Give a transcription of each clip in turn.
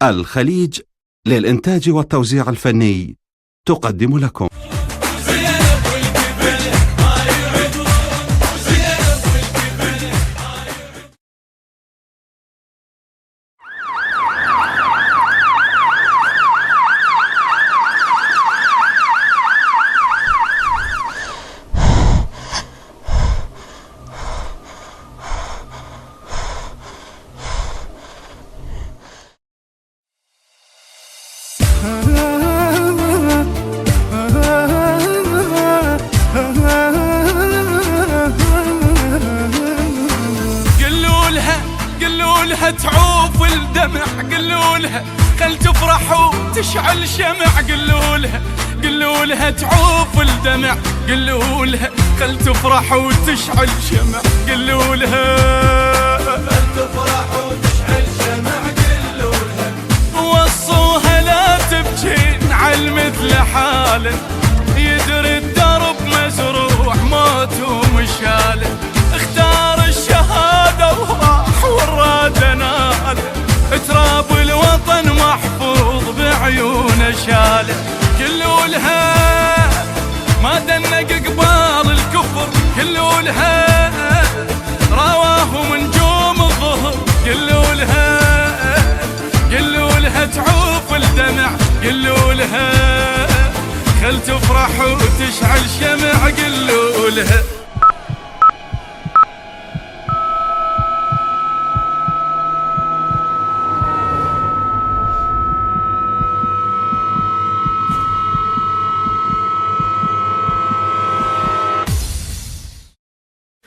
الخليج للإنتاج والتوزيع الفني تقدم لكم قلولها تعوف الدمع، قلولها خل تفرح وتشعل شمع، قلولها تعوف الدمع، قلولها خل تفرح وتشعل شمع، قلولها خل تفرح وتشعل شمع، قلولها وصوها لا تبكين عالمثل حاله، يدري الدرب مزروع موت ومشاله، اختار الشهادة وراح والراد ناله، تراب الوطن محفوظ بعيونه شاله، قلولها ما دنق قبال الكفر، قلولها راواهم نجوم الظهر، قلولها تعوف الدمع، قلولها خل تفرح وتشعل شمع، قلولها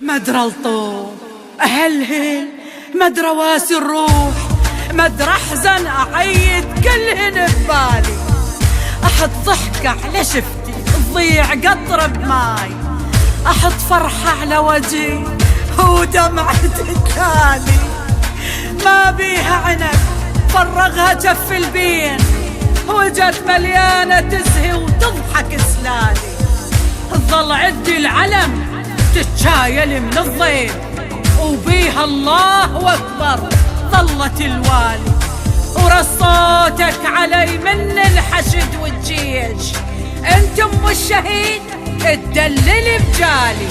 مدرى الطوب أهلهل، مدرى واسي الروح، مدرى أحزن أعيد كلهن ببالي، أحط ضحكة على شفتي تضيع قطرة بماي، أحط فرحة على وجهي ودمعة تتالي، ما بيها عنب فرغها جف البين، وجت مليانة تزهي وتضحك سلالي، ظل عدي العلم تتشايل من الضيم، وبيها الله أكبر ظلت الوالي، ورصوتك علي من الحشد والجيش، انت ام الشهيد تدلل بجالي،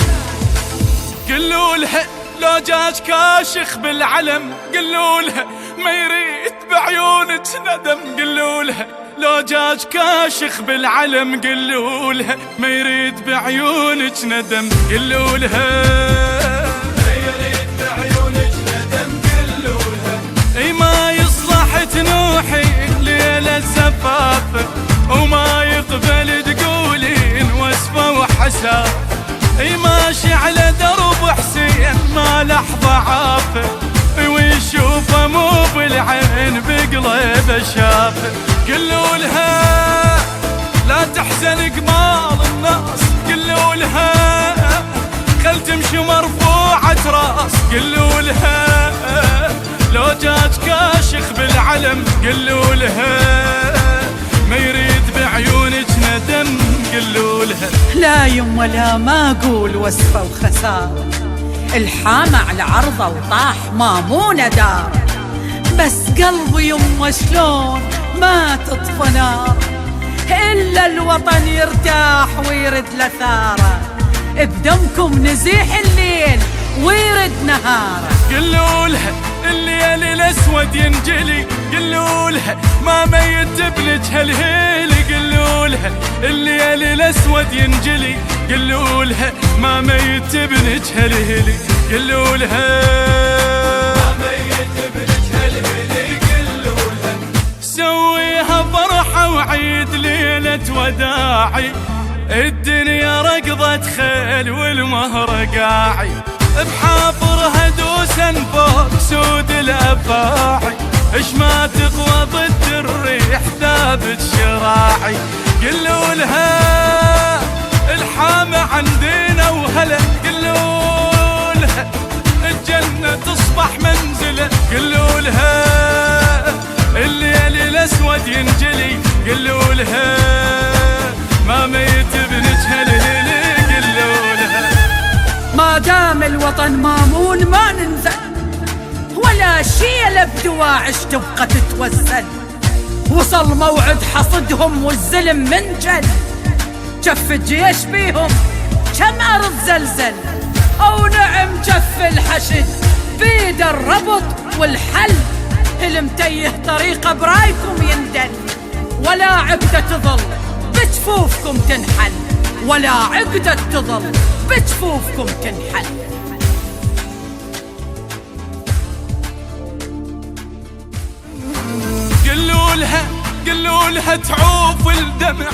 قلولها لو جاج كاشخ بالعلم، قلولها ما يريد بعيونك ندم، قلولها لو جاج كاشخ بالعلم، قلولها ما يريد بعيونك ندم، قلولها ما يريد بعيونك ندم، قلولها اي ما يصلح تنوحي ليلة زفافه، وما يقبل تقولين وصفه وحسافه، اي ماشي على درب حسين ما لحظة عافه، ويشوفه مو بالعين بقلبه شافه، قلولها لا تحزن قمال الناس، قلولها خل تمشي مرفوعة راس، قلولها لو جاج كاشخ بالعلم، قلولها ما يريد بعيونك ندم، قلولها لا يم ولا ما اقول وسفة وخسارة، الحامة على عرضه وطاح مامونة دار، بس قلبي يمه شلون ما تطفى نار، إلا الوطن يرتاح ويرد لثاره، بدمكم نزيح الليل ويرد نهاره، قلولها الليل الأسود ينجلي، قلولها ما ميت ابنك هالهيلي، قلولها الليل الأسود ينجلي، قلولها ما ميت ابنك هالهيلي، قلولها ما ميت ابنك هالهيلي، قلولها سويها فرحة وعيد ليلة وداعي، الدنيا رقضة خيل والمهر قاعي، بحافرها دوسا فوق سود الأفاعي، اش ما تقوى ضد الريح ثابت شراعي، قلولها الحامة عندنا وهلا، قلولها الجنة تصبح منزله، قلولها الليل الأسود ينجلي، قلولها ما ميت ابنك هالهيلي، قلولها ما دام الوطن مامون ما ننزل ولا شي شيله بدواعش تبقى تتوسل. وصل موعد حصدهم والزلم منجل، جف الجيش بيهم كم أرض زلزل. أو نعم جف الحشد بيد الربط والحل، المتيه طريقه برايكم يندل. ولا عقدة تظل بجفوفكم تنحل، ولا عقدة تظل بجفوفكم تنحل. قلوا لها تعوف الدمع.